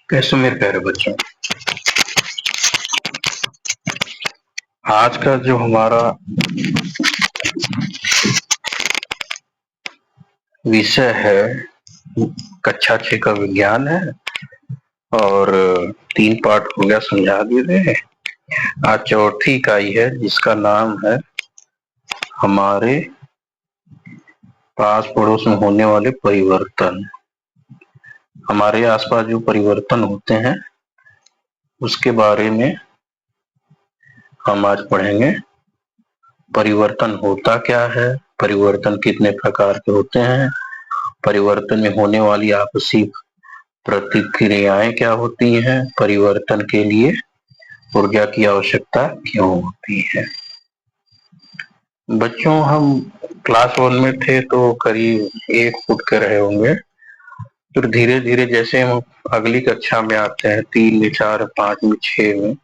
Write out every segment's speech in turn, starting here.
कैसे मेरे प्यारे बच्चों, आज का जो हमारा विषय है कक्षा 6 का विज्ञान है और 3 पार्ट हो गया, समझा दिए। आज चौथी इकाई है जिसका नाम है हमारे पास पड़ोस में होने वाले परिवर्तन। हमारे आसपास जो परिवर्तन होते हैं उसके बारे में हम आज पढ़ेंगे। परिवर्तन होता क्या है, परिवर्तन कितने प्रकार के होते हैं, परिवर्तन में होने वाली आपसी प्रतिक्रियाएं क्या होती हैं, परिवर्तन के लिए ऊर्जा की आवश्यकता क्यों होती है। बच्चों, हम क्लास 1 में थे तो करीब 1 फुट के रहे होंगे, फिर धीरे धीरे जैसे हम अगली कक्षा में आते हैं 3 में, 4, 5 में, 6 में,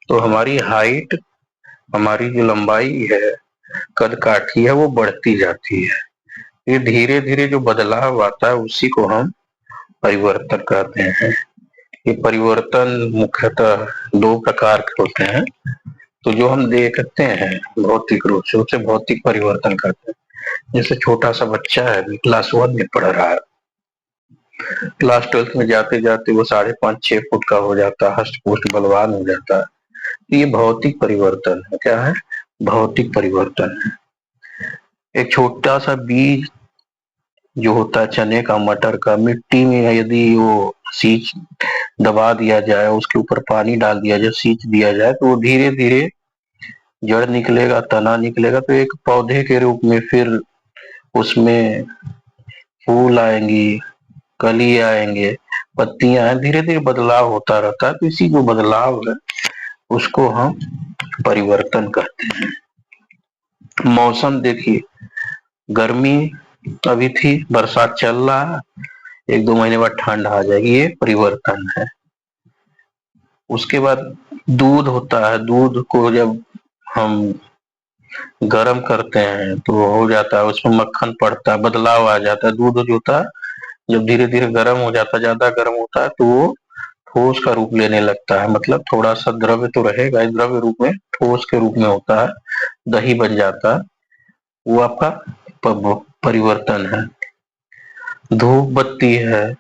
तो हमारी हाइट, हमारी जो लंबाई है, कद काठी है, वो बढ़ती जाती है। ये धीरे धीरे जो बदलाव आता है उसी को हम परिवर्तन कहते हैं। ये परिवर्तन मुख्यतः 2 प्रकार के होते हैं। तो जो हम देखते हैं भौतिक रूप से उसे भौतिक परिवर्तन कहते हैं। जैसे छोटा सा बच्चा है, क्लास 1 में पढ़ रहा है, क्लास 12 में जाते जाते वो 5.5-6 फुट का हो जाता है, हष्ट पुष्ट बलवान हो जाता है। तो ये भौतिक परिवर्तन है। क्या है? भौतिक परिवर्तन है। एक छोटा सा बीज जो होता है चने का, मटर का, मिट्टी में यदि वो सींच दबा दिया जाए, उसके ऊपर पानी डाल दिया जाए, सींच दिया जाए, तो वो धीरे धीरे जड़ निकलेगा, तना निकलेगा, तो एक पौधे के रूप में, फिर उसमें फूल आएंगी, कली आएंगे, पत्तियां आए, धीरे धीरे बदलाव होता रहता है। तो इसी जो बदलाव है उसको हम परिवर्तन कहते हैं। मौसम देखिए, गर्मी अभी थी, बरसात चल रहा है, 1-2 महीने बाद ठंड आ जाएगी, ये परिवर्तन है। उसके बाद दूध होता है, दूध को जब हम गर्म करते हैं तो हो जाता है, उसमें मक्खन पड़ता है, बदलाव आ जाता है। दूध जो होता है जब धीरे धीरे गर्म हो जाता है, ज्यादा गर्म होता है, तो वो ठोस का रूप लेने लगता है। मतलब थोड़ा सा द्रव्य तो रहेगा, इस द्रव्य रूप में ठोस के रूप में होता है, दही बन जाता है, वो आपका परिवर्तन है। धूप बत्ती है,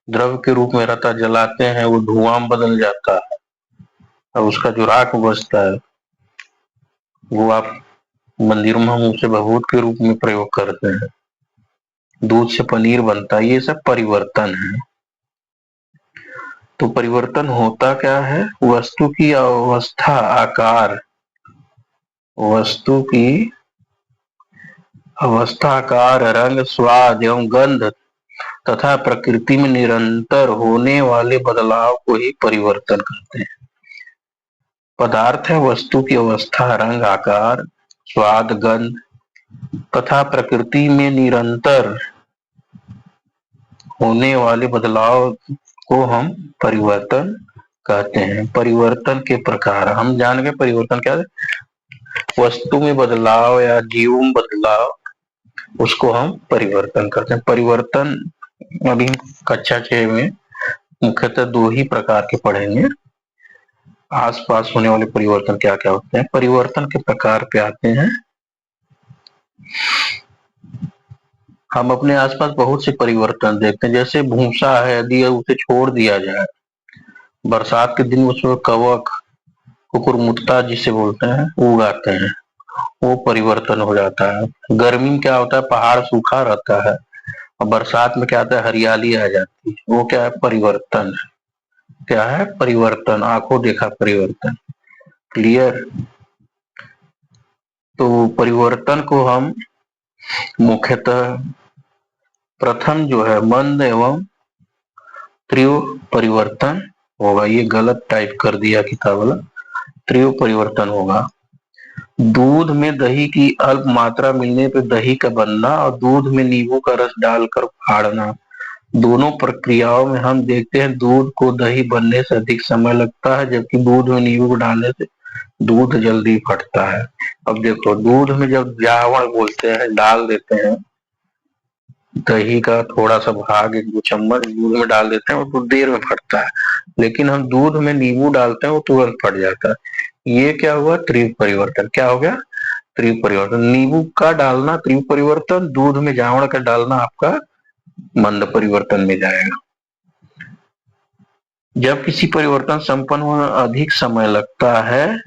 द्रव्य के रूप में रहता, जलाते हैं वो धुआं में बदल जाता है, और उसका जो राख बचता है वो आप मंदिरों में हम उसे भभूत के रूप में प्रयोग करते हैं। दूध से पनीर बनता है, ये सब परिवर्तन है। तो परिवर्तन होता क्या है? वस्तु की अवस्था, आकार, वस्तु की अवस्था, आकार, रंग, स्वाद एवं गंध तथा प्रकृति में निरंतर होने वाले बदलाव को ही परिवर्तन कहते हैं। पदार्थ है, वस्तु की अवस्था, रंग, आकार, स्वाद, गंध तथा प्रकृति में निरंतर होने वाले बदलाव को हम परिवर्तन कहते हैं। परिवर्तन के प्रकार हम जान गए। परिवर्तन क्या है? वस्तु में बदलाव या जीव में बदलाव, उसको हम परिवर्तन करते हैं। परिवर्तन अभी कक्षा 6 में मुख्यतः 2 ही प्रकार के पढ़ेंगे। आसपास होने वाले परिवर्तन क्या क्या होते हैं। परिवर्तन के प्रकार पे आते हैं। हम अपने आसपास बहुत से परिवर्तन देखते हैं। जैसे भूसा है, यदि उसे छोड़ दिया जाए, बरसात के दिन उसमें कवक, कुकुरमुत्ता जिसे बोलते हैं, वो उगाते हैं, वो परिवर्तन हो जाता है। गर्मी में क्या होता है? पहाड़ सूखा रहता है, और बरसात में क्या आता है? हरियाली आ जाती है। वो क्या है? परिवर्तन। क्या है? परिवर्तन, आंखों देखा परिवर्तन। क्लियर? तो परिवर्तन को हम मुख्यतः प्रथम जो है मंद एवं तीव्र परिवर्तन होगा। ये गलत टाइप कर दिया किताब वाला, तीव्र परिवर्तन होगा। दूध में दही की अल्प मात्रा मिलने पर दही का बनना, और दूध में नींबू का रस डालकर फाड़ना, दोनों प्रक्रियाओं में हम देखते हैं दूध को दही बनने से अधिक समय लगता है, जबकि दूध में नींबू डालने से दूध जल्दी फटता है। अब देखो, दूध में जब जावड़ बोलते हैं, डाल देते हैं, दही का थोड़ा सा भाग 1-2 चम्मच दूध में डाल देते हैं और कुछ देर में फटता है, लेकिन हम दूध में नींबू डालते हैं वो तुरंत फट जाता है। ये क्या हुआ? त्रिव परिवर्तन। क्या हो गया? त्रिव परिवर्तन। नींबू का डालना त्रिव परिवर्तन, दूध में जावड़ का डालना आपका मंद परिवर्तन में जाएगा। जब किसी परिवर्तन संपन्न होने में अधिक समय लगता है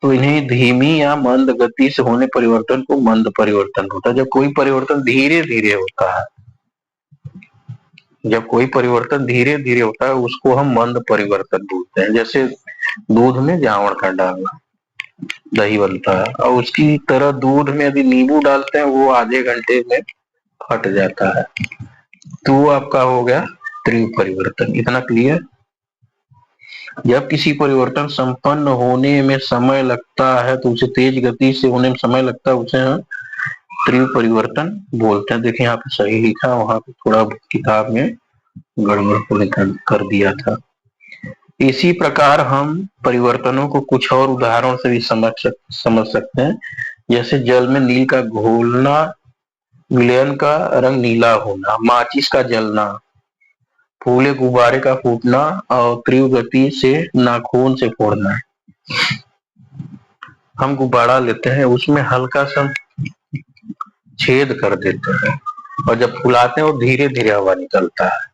तो इन्हें धीमी या मंद गति से होने परिवर्तन को मंद परिवर्तन होता है। जब कोई परिवर्तन धीरे धीरे होता है, जब कोई परिवर्तन धीरे धीरे होता है उसको हम मंद परिवर्तन बोलते हैं। जैसे दूध में जावड़ का डालना, दही बनता है, और उसकी तरह दूध में यदि नींबू डालते हैं वो आधे घंटे में फट जाता है, तो वो आपका हो गया त्रिव परिवर्तन। इतना क्लियर? जब किसी परिवर्तन संपन्न होने में समय लगता है तो उसे तेज गति से होने में समय लगता है, उसे हम त्रिव परिवर्तन बोलते हैं। देखिए यहाँ पे सही लिखा, वहां पे थोड़ा किताब में गड़बड़ कर दिया था। इसी प्रकार हम परिवर्तनों को कुछ और उदाहरण से भी समझ सकते हैं। जैसे जल में नील का घोलना, विलयन का रंग नीला होना, माचिस का जलना, फूले गुब्बारे का फूटना और तीव्र गति से नाखून से फोड़ना। हम गुब्बारा लेते हैं, उसमें हल्का सा छेद कर देते हैं और जब फुलाते हैं वो धीरे धीरे हवा निकलता है,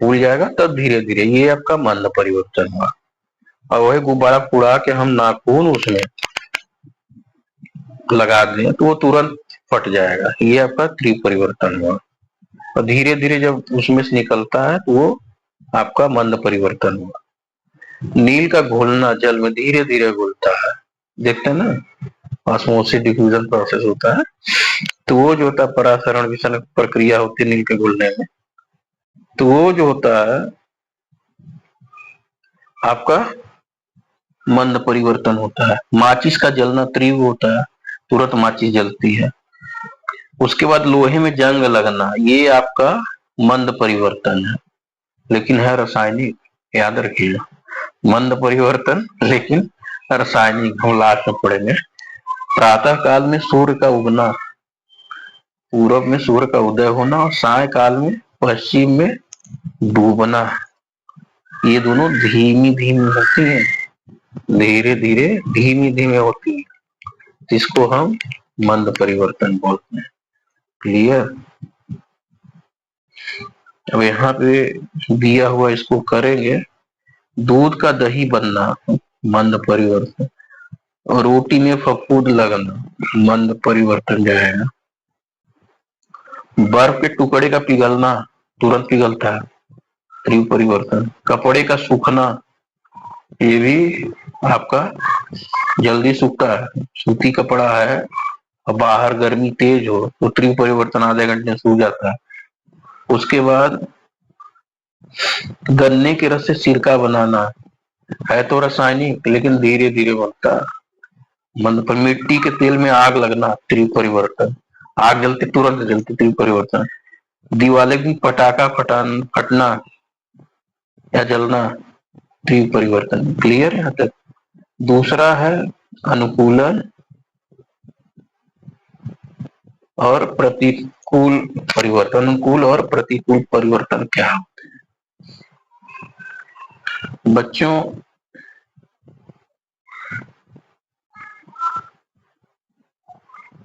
फूल जाएगा तब धीरे धीरे, ये आपका मंद परिवर्तन हुआ। और वही गुब्बारा फुला के हम नाखून उसमें लगा दें तो वो तुरंत फट जाएगा, ये आपका त्रिव परिवर्तन हुआ। और धीरे धीरे जब उसमें से निकलता है तो वो आपका मंद परिवर्तन हुआ। नील का घोलना, जल में धीरे धीरे घुलता है, देखते हैं ना, ऑस्मोसिस डिफ्यूजन प्रोसेस होता है, तो वो जो होता है परासरण विसरण प्रक्रिया होती है नील के घुलने में, तो वो जो होता है आपका मंद परिवर्तन होता है। माचिस का जलना तीव्र होता है, तुरंत माचिस जलती है। उसके बाद लोहे में जंग लगना, ये आपका मंद परिवर्तन है, लेकिन है रासायनिक, याद रखिएगा। मंद परिवर्तन लेकिन रासायनिक, हम लास्ट में पढ़ेंगे। प्रातः काल में सूर्य का उगना, पूरब में सूर्य का उदय होना, और साय काल में पश्चिम में डूबना, ये दोनों धीमी धीमी होती हैं, धीरे धीरे धीमी धीमे होती है, जिसको हम मंद परिवर्तन बोलते हैं। क्लियर? अब यहाँ पे दिया हुआ इसको करेंगे। दूध का दही बनना मंद परिवर्तन, और रोटी में फफूंद लगना मंद परिवर्तन जाएगा। बर्फ के टुकड़े का पिघलना, तुरंत पिघलता है, त्रिव परिवर्तन। कपड़े का सूखना, ये भी आपका जल्दी सूखता है, सूती कपड़ा है और बाहर गर्मी तेज हो तो त्रिव परिवर्तन आधे घंटे में सूख जाता है। उसके बाद गन्ने के रस से सिरका बनाना, है तो रासायनिक लेकिन धीरे धीरे बनता है, मंद पर। मिट्टी के तेल में आग लगना, त्रिव परिवर्तन, आग जलती तुरंत जलती, त्रिव परिवर्तन। दिवाले की पटाखा फटना या जलना, त्रिव परिवर्तन। क्लियर यहाँ तक? दूसरा है अनुकूलन और प्रतिकूल परिवर्तन। अनुकूल और प्रतिकूल परिवर्तन क्या होते हैं बच्चों?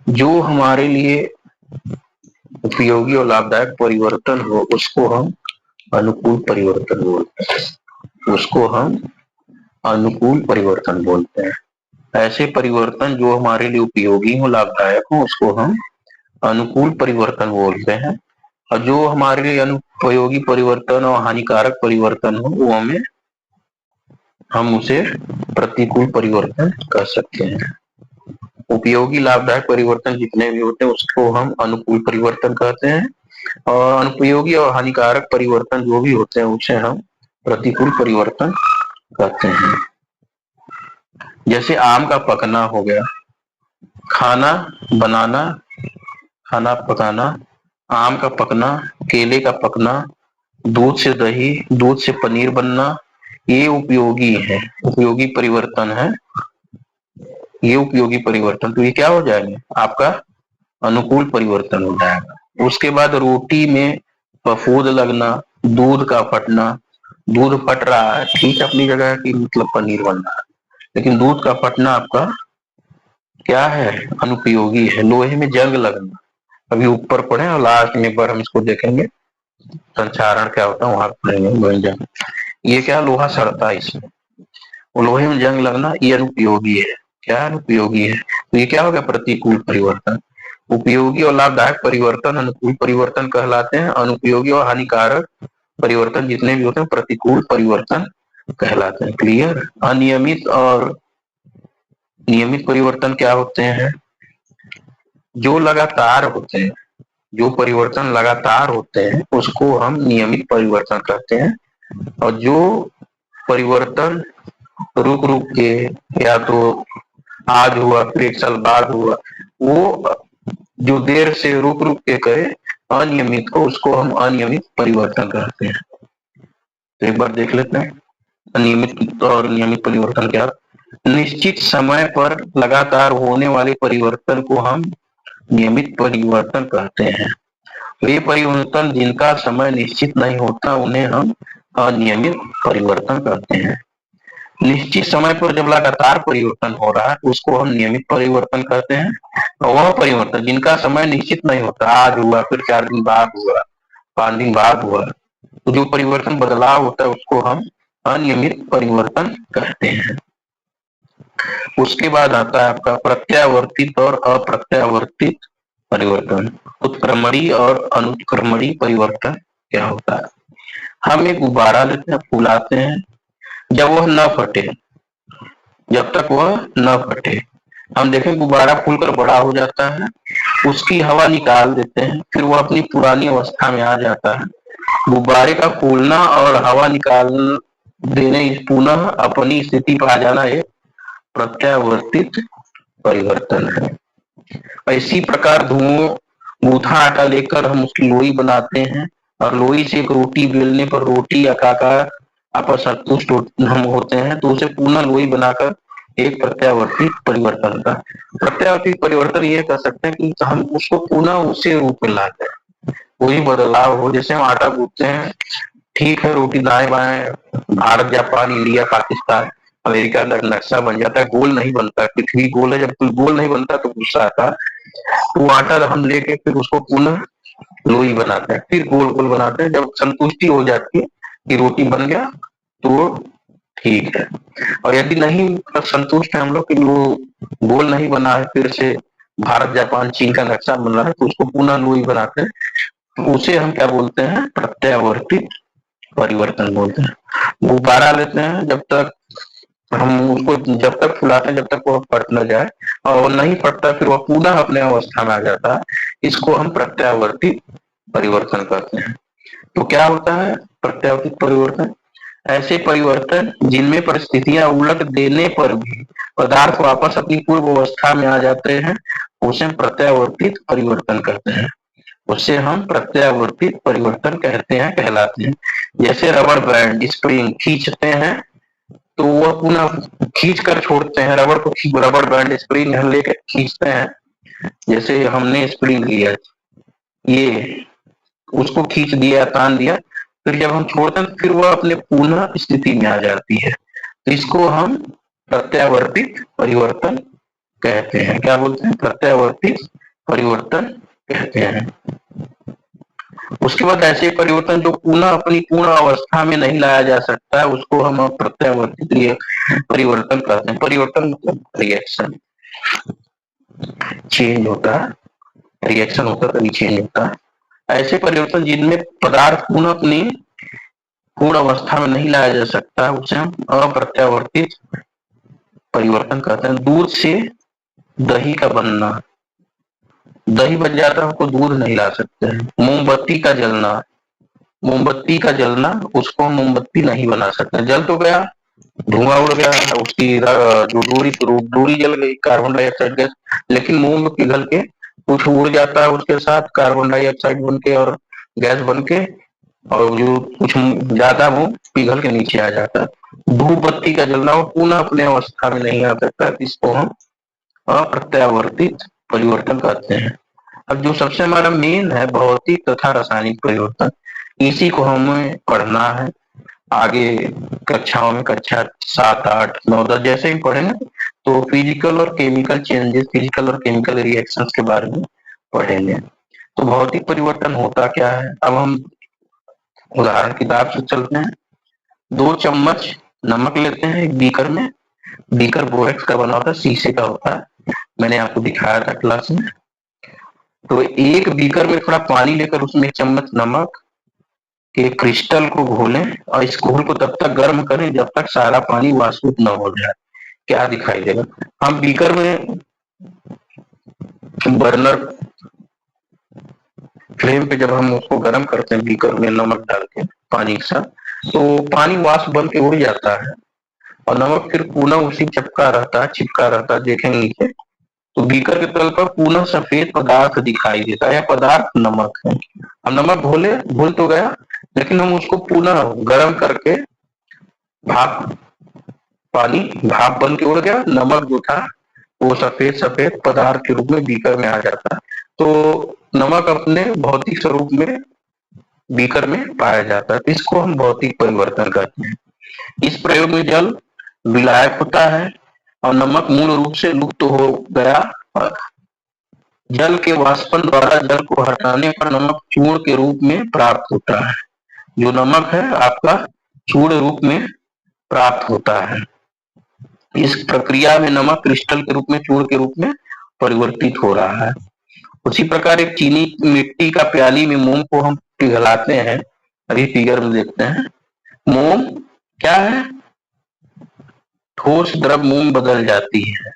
जो हमारे लिए उपयोगी और लाभदायक परिवर्तन हो उसको हम अनुकूल परिवर्तन बोलते हैं, उसको हम अनुकूल परिवर्तन बोलते हैं। ऐसे परिवर्तन जो हमारे लिए उपयोगी हो, लाभदायक हो, उसको हम अनुकूल परिवर्तन बोलते हैं। और जो हमारे लिए अनुपयोगी परिवर्तन और हानिकारक परिवर्तन हो वो हम उसे प्रतिकूल परिवर्तन कह सकते हैं। उपयोगी लाभदायक परिवर्तन जितने भी होते हैं उसको हम अनुकूल परिवर्तन कहते हैं, और अनुपयोगी और हानिकारक परिवर्तन जो भी होते हैं उसे हम प्रतिकूल परिवर्तन कहते हैं। जैसे आम का पकना हो गया, खाना बनाना, खाना पकाना, आम का पकना, केले का पकना, दूध से दही, दूध से पनीर बनना, ये उपयोगी है, उपयोगी परिवर्तन है, ये उपयोगी परिवर्तन। तो ये क्या हो जाएंगे? आपका अनुकूल परिवर्तन हो जाएगा। उसके बाद रोटी में फफूंद लगना, दूध का फटना, दूध फट रहा है ठीक अपनी जगह की मतलब पनीर बन रहा है, लेकिन दूध का फटना आपका क्या है, अनुपयोगी है। लोहे में जंग लगना, अभी ऊपर पढ़े और लास्ट में एक बार हम इसको देखेंगे संचारण क्या होता है वहां पढ़ेंगे व्यंजन। ये क्या लोहा सड़ता है इसमें, लोहे में जंग लगना ये अनुपयोगी है। क्या अनुपयोगी है, तो ये क्या हो गया प्रतिकूल परिवर्तन। उपयोगी और लाभदायक परिवर्तन अनुकूल परिवर्तन कहलाते हैं, अनुपयोगी और हानिकारक परिवर्तन जितने भी होते हैं प्रतिकूल परिवर्तन कहलाते हैं। क्लियर। अनियमित और नियमित परिवर्तन क्या होते हैं, जो लगातार होते हैं, जो परिवर्तन लगातार होते हैं उसको हम नियमित परिवर्तन कहते हैं, और जो परिवर्तन रुक रुक के या तो आज हुआ फिर एक साल बाद हुआ, वो जो देर से रुक रुक के करे अनियमित को, उसको हम अनियमित परिवर्तन कहते हैं। तो एक बार देख लेते हैं अनियमित और नियमित परिवर्तन क्या। निश्चित समय पर लगातार होने वाले परिवर्तन को हम नियमित परिवर्तन कहते हैं। वे परिवर्तन जिनका समय निश्चित नहीं होता उन्हें हम अनियमित परिवर्तन कहते हैं। निश्चित समय पर जब लगातार परिवर्तन हो रहा है उसको हम नियमित परिवर्तन कहते हैं, और वह परिवर्तन जिनका समय निश्चित नहीं होता, आज हुआ फिर 4 दिन बाद हुआ 5 दिन बाद हुआ, तो जो परिवर्तन बदलाव होता है उसको हम अनियमित परिवर्तन कहते हैं। उसके बाद आता है आपका प्रत्यावर्तित और अप्रत्यावर्तित परिवर्तन। उत्क्रमणी और अनुत्क्रमणी परिवर्तन क्या होता है। हम एक गुब्बारा लेते हैं, फुलाते हैं, जब वह न फटे, जब तक वह न फटे, हम देखें गुब्बारा फूलकर बड़ा हो जाता है, उसकी हवा निकाल देते हैं, फिर वह अपनी पुरानी अवस्था में आ जाता है। गुब्बारे का फूलना और हवा निकाल देने पुनः अपनी स्थिति पर आ जाना एक प्रत्यावर्तित परिवर्तन है। इसी प्रकार धुओं गूथा आटा लेकर हम उसकी लोई बनाते हैं, और लोई से एक रोटी बेलने पर रोटी आकार आपस संतुष्ट हम होते हैं, तो उसे पुनः लोई बनाकर एक प्रत्यावर्तित परिवर्तन का। प्रत्यावर्तित परिवर्तन ये कह सकते हैं कि हम उसको पुनः उसी रूप में लाते हैं, कोई बदलाव हो। जैसे हम आटा गूंथते हैं, ठीक है, रोटी दाएं बाएं Bharat Japan India Pakistan America नक्शा बन जाता है, गोल नहीं बनता। पृथ्वी गोल है, जब कोई गोल नहीं बनता तो गुस्सा आता है, तो आटा हम लेके फिर उसको पुनः लोई बनाते हैं, फिर गोल गोल बनाते हैं। जब संतुष्टि हो जाती है कि रोटी बन गया तो ठीक है, और यदि नहीं संतुष्ट है हम लोग कि वो गोल नहीं बना है, फिर से भारत जापान चीन का नक्शा बन रहा है, तो उसको पुनः लोई बनाते हैं, तो उसे हम क्या बोलते हैं, प्रत्यावर्तित परिवर्तन बोलते हैं। गुब्बारा लेते हैं, जब तक हम उसको जब तक फुलाते हैं जब तक वो फट न जाए, और वो नहीं फटता फिर वो पुनः अपने अवस्था में आ जाता है, इसको हम प्रत्यावर्तित परिवर्तन करते हैं। तो क्या होता है प्रत्यावर्तित परिवर्तन, ऐसे परिवर्तन जिनमें परिस्थितियां उलट देने पर भी पदार्थ वापस अपनी पूर्व अवस्था में आ जाते हैं, उसे हम प्रत्यावर्तित परिवर्तन करते हैं, उसे हम प्रत्यावर्तित परिवर्तन कहते हैं कहलाते हैं। जैसे रबड़ बैंड स्प्रिंग खींचते हैं तो वह पुनः खींच कर छोड़ते हैं, रबड़ को रबड़ बैंड स्प्रिंग हम लेकर खींचते हैं, जैसे हमने स्प्रिंग लिया, ये उसको खींच दिया तान दिया, फिर जब हम छोड़ते हैं फिर वह अपने पुनः स्थिति में आ जाती है, तो इसको हम प्रत्यावर्तित परिवर्तन कहते हैं। क्या बोलते हैं, प्रत्यावर्तित परिवर्तन कहते हैं। उसके बाद ऐसे परिवर्तन जो पुनः अपनी पूर्ण अवस्था में नहीं लाया जा सकता है उसको हम प्रत्यावर्तित परिवर्तन कहते हैं। परिवर्तन मतलब रिएक्शन, चेंज होता है, रिएक्शन होता है तभी चेंज होता है। ऐसे परिवर्तन जिनमें पदार्थ पुनः अपनी पूर्ण अवस्था में नहीं लाया जा सकता उसे हम अप्रत्यावर्तित परिवर्तन कहते हैं। दूध से दही का बनना, दही बन जाता है हमको दूध नहीं ला सकते हैं। मोमबत्ती का जलना, मोमबत्ती का जलना उसको मोमबत्ती नहीं बना सकते, जल तो गया, धुआं उड़ गया, उसकी जो डोरी जल गई, कार्बन डाइऑक्साइड गैस, लेकिन मोम पिघल के कुछ उड़ जाता है उसके साथ कार्बन डाइऑक्साइड बन के और गैस बन के, और जो कुछ ज्यादा वो पिघल के नीचे आ जाता है। धूप बत्ती का जलना वो पुनः अपने अवस्था में नहीं आ सकता, इसको हम अप्रत्यावर्तित परिवर्तन कहते हैं। अब जो सबसे हमारा मेन है भौतिक तथा रासायनिक परिवर्तन, इसी को हमें पढ़ना है आगे कक्षाओं में। कक्षा 7, 8, 9, 10 जैसे ही पढ़ेंगे तो फिजिकल और केमिकल चेंजेस, फिजिकल और केमिकल रिएक्शंस के बारे में पढ़ेंगे। तो भौतिक परिवर्तन होता क्या है, अब हम उदाहरण किताब से चलते हैं। 2 चम्मच नमक लेते हैं एक बीकर में। बीकर बोरेक्स का बना होता है, शीशे का होता है, मैंने आपको दिखाया था क्लास में। तो एक बीकर में थोड़ा पानी लेकर उसमें 1 चम्मच नमक के क्रिस्टल को घोलें और इस घोल को तब तक गर्म करें जब तक सारा पानी वाष्पित न हो जाए। क्या दिखाई देगा, हम बीकर में बर्नर फ्लेम पे जब हम उसको गर्म करते हैं बीकर में नमक डाल के पानी के साथ, तो पानी वाष्प बन के उड़ जाता है और नमक फिर पुनः उसी चिपका रहता है। देखेंगे नीचे तो बीकर के तल पर पुनः सफेद पदार्थ दिखाई देता है, यह पदार्थ नमक है। हम नमक घुल तो गया, लेकिन हम उसको पुनः गर्म करके भाप पानी भाप बन के उड़ गया, नमक जो था वो सफेद सफेद पदार्थ के रूप में बीकर में आ जाता है। तो नमक अपने भौतिक स्वरूप में बीकर में पाया जाता है, तो इसको हम भौतिक परिवर्तन कहते हैं। इस प्रयोग में जल विलायक होता है और नमक मूल रूप से लुप्त हो गया और जल के वाष्पन द्वारा जल को हटाने पर नमक चूर्ण के रूप में प्राप्त होता है। जो नमक है आपका चूर्ण रूप में प्राप्त होता है। इस प्रक्रिया में नमक क्रिस्टल के रूप में, चूर्ण के रूप में परिवर्तित हो रहा है। उसी प्रकार एक चीनी मिट्टी का प्याली में मोम को हम पिघलाते हैं, अभी फिगर में देखते हैं। मोम क्या है, ठोस द्रव मोम बदल जाती है।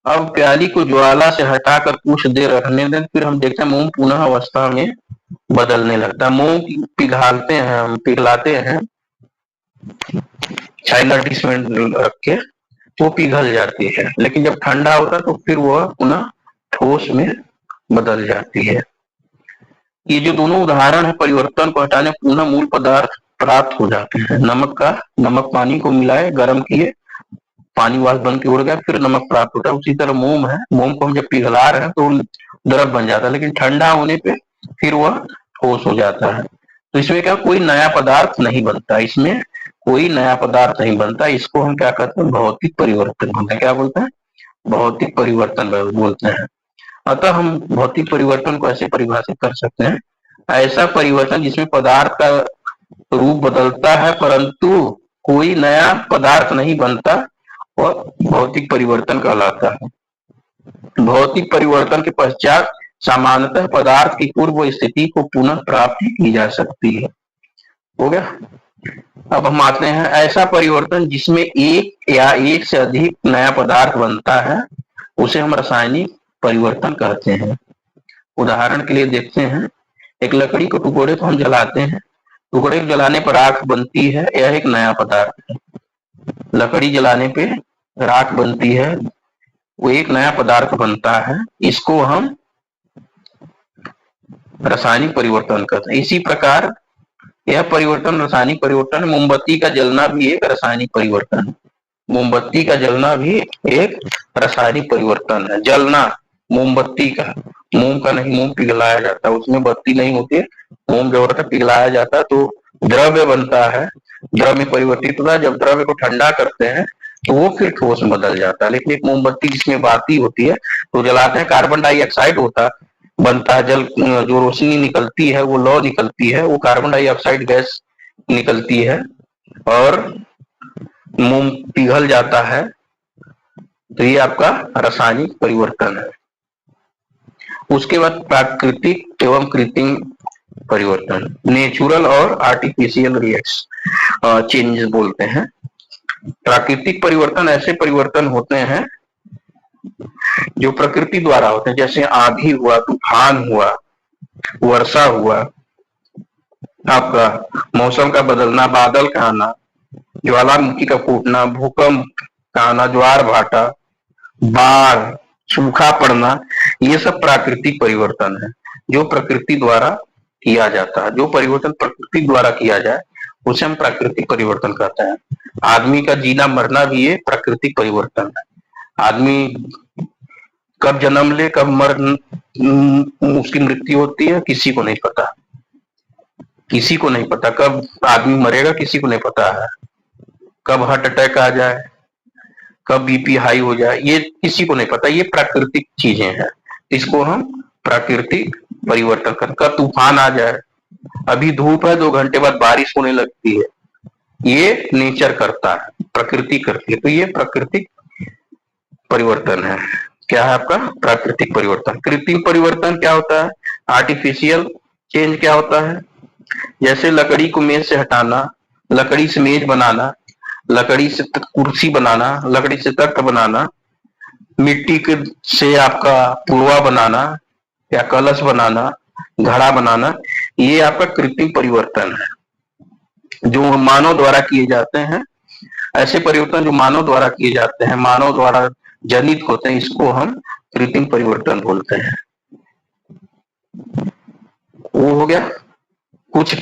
अब प्याली को ज्वाला से हटाकर कुछ देर रखने दें, फिर हम देखते हैं मोम पुनः अवस्था में बदलने लगता है। मोम पिघलाते हैं, हम पिघलाते हैं चाइना डिश में रख के, वो पिघल जाती है, लेकिन जब ठंडा होता है तो फिर वह पुनः ठोस में बदल जाती है। ये जो दोनों उदाहरण है परिवर्तन को हटाने पुनः मूल पदार्थ प्राप्त हो जाते हैं। नमक पानी को मिलाए, गर्म किए, पानी वाष्प बन के उड़ गया, फिर नमक प्राप्त होता है। उसी तरह मोम है, मोम को हम जब पिघला रहे हैं तो द्रव बन जाता है, लेकिन ठंडा होने पे फिर वह ठोस हो जाता है। तो इसमें क्या कोई नया पदार्थ नहीं बनता, इसमें कोई नया पदार्थ नहीं बनता। इसको हम क्या कहते हैं, भौतिक परिवर्तन बोलते हैं। क्या बोलते हैं, भौतिक परिवर्तन बोलते हैं। अतः हम भौतिक परिवर्तन को ऐसे परिभाषित कर सकते हैं, ऐसा परिवर्तन जिसमें पदार्थ का रूप बदलता है परंतु कोई नया पदार्थ नहीं बनता और भौतिक परिवर्तन कहलाता है। भौतिक परिवर्तन के पश्चात सामान्यतः पदार्थ की पूर्व स्थिति को पुनः प्राप्त की जा सकती है। हो गया। अब हम आते हैं ऐसा परिवर्तन जिसमें एक या एक से अधिक नया पदार्थ बनता है, उसे हम रासायनिक परिवर्तन कहते हैं। उदाहरण के लिए देखते हैं, एक लकड़ी के टुकड़े को हम जलाते हैं, टुकड़े को जलाने पर राख बनती है, यह एक नया पदार्थ है। लकड़ी जलाने पे राख बनती है, वो एक नया पदार्थ बनता है, इसको हम रासायनिक परिवर्तन कहते हैं। इसी प्रकार यह परिवर्तन रासायनिक परिवर्तन, मोमबत्ती का जलना भी एक रासायनिक परिवर्तन है। मोमबत्ती का जलना भी एक रासायनिक परिवर्तन है। जलना मोमबत्ती का, मोम का नहीं, मोम पिघलाया जाता है, उसमें बत्ती नहीं होती है, मोम जो होता है पिघलाया जाता है तो द्रव्य बनता है, द्रव्य में परिवर्तित होता है। जब द्रव्य को ठंडा करते हैं तो वो फिर ठोस में बदल जाता है। लेकिन एक मोमबत्ती जिसमें बाती होती है तो जलाते हैं, कार्बन डाइऑक्साइड होता बनता है, जल जो रोशनी निकलती है वो लौ निकलती है, वो कार्बन डाइऑक्साइड गैस निकलती है और मोम पिघल जाता है। तो ये आपका रासायनिक परिवर्तन है। उसके बाद प्राकृतिक एवं कृत्रिम परिवर्तन, नेचुरल और आर्टिफिशियल रिएक्शन चेंजेस बोलते हैं। प्राकृतिक परिवर्तन ऐसे परिवर्तन होते हैं जो प्रकृति द्वारा होते हैं, जैसे आंधी हुआ, तूफान हुआ, वर्षा हुआ, आपका मौसम का बदलना, बादल का आना, ज्वालामुखी का फूटना, भूकंप का आना, ज्वार भाटा, बाढ़, सूखा पड़ना, ये सब प्राकृतिक परिवर्तन है जो प्रकृति द्वारा किया जाता है। जो परिवर्तन प्रकृति द्वारा किया जाए उसे हम प्राकृतिक परिवर्तन कहते हैं। आदमी का जीना मरना भी एक प्राकृतिक परिवर्तन है। आदमी कब जन्म ले, कब उसकी मृत्यु होती है, किसी को नहीं पता। किसी को नहीं पता कब आदमी मरेगा, किसी को नहीं पता है। कब हार्ट अटैक आ जाए, कब बीपी हाई हो जाए, ये किसी को नहीं पता। ये प्राकृतिक चीजें हैं, इसको हम प्राकृतिक परिवर्तन कर। कब तूफान आ जाए, अभी धूप है 2 घंटे बाद बारिश होने लगती है, ये नेचर करता है, प्रकृति करती है। तो ये प्राकृतिक परिवर्तन है। क्या है आपका प्राकृतिक परिवर्तन। कृत्रिम परिवर्तन क्या होता है, आर्टिफिशियल चेंज क्या होता है, जैसे लकड़ी को मेज से हटाना, लकड़ी से मेज बनाना, लकड़ी से कुर्सी बनाना, लकड़ी से तख्त बनाना, मिट्टी के से आपका पुड़वा बनाना या कलश बनाना, घड़ा बनाना, ये आपका कृत्रिम परिवर्तन है जो मानव द्वारा किए जाते हैं। ऐसे परिवर्तन जो मानव द्वारा किए जाते हैं, मानव द्वारा जनित होते हैं, इसको हम कृत्रिम परिवर्तन बोलते हैं। वो हो गया। कुछ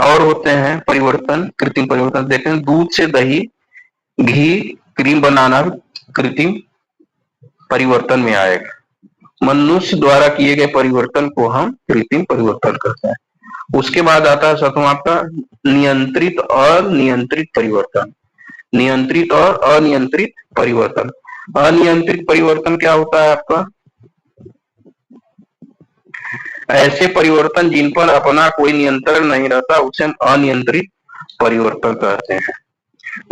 और होते हैं परिवर्तन, कृत्रिम परिवर्तन। देखें, दूध से दही, घी, क्रीम बनाना कृत्रिम परिवर्तन में आएगा। मनुष्य द्वारा किए गए परिवर्तन को हम कृत्रिम परिवर्तन कहते हैं। उसके बाद आता है साथियों आपका नियंत्रित और अनियंत्रित परिवर्तन। नियंत्रित और अनियंत्रित परिवर्तन। अनियंत्रित परिवर्तन क्या होता है आपका, ऐसे परिवर्तन जिन पर अपना कोई नियंत्रण नहीं रहता, उसे अनियंत्रित परिवर्तन कहते हैं।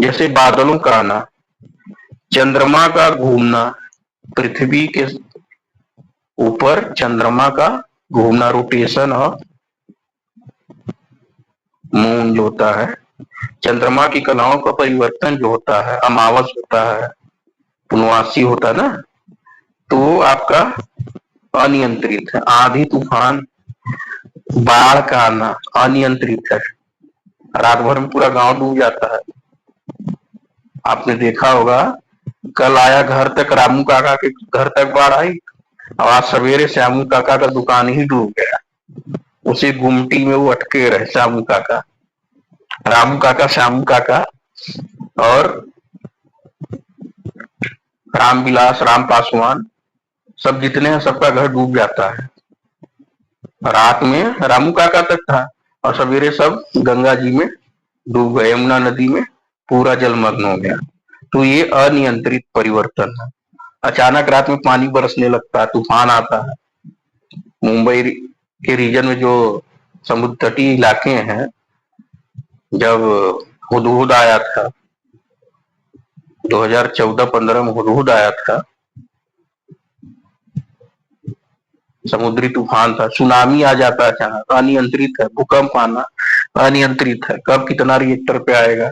जैसे बादलों का आना, चंद्रमा का घूमना, पृथ्वी के ऊपर चंद्रमा का घूमना, रोटेशन ऑफ मून जो होता है, चंद्रमा की कलाओं का परिवर्तन जो होता है, अमावस होता है, पूर्णवासी होता है ना, तो वो आपका अनियंत्रित है। आंधी तूफान, बाढ़ का आना अनियंत्रित है। रात भर में पूरा गांव डूब जाता है। आपने देखा होगा, कल आया घर तक, रामू काका के घर तक बाढ़ आई, और आज सवेरे श्यामू काका का दुकान ही डूब गया। उसी गुमटी में वो अटके रहे श्यामू काका, रामू काका, श्यामू काका और रामविलास, राम पासवान, सब जितने हैं सबका घर डूब जाता है। रात में रामू काका तक था और सवेरे सब गंगा जी में डूब गए, यमुना नदी में पूरा जलमग्न हो गया। तो ये अनियंत्रित परिवर्तन है। अचानक रात में पानी बरसने लगता है, तूफान आता है। मुंबई के रीजन में जो समुद्र तटीय इलाके हैं, जब हुदहुद आया था 2014-15 में, हुदहुद आया था, समुद्री तूफान था, सुनामी आ जाता है अचानक, अनियंत्रित है। भूकंप आना अनियंत्रित है, कब कितना रिएक्टर पे आएगा,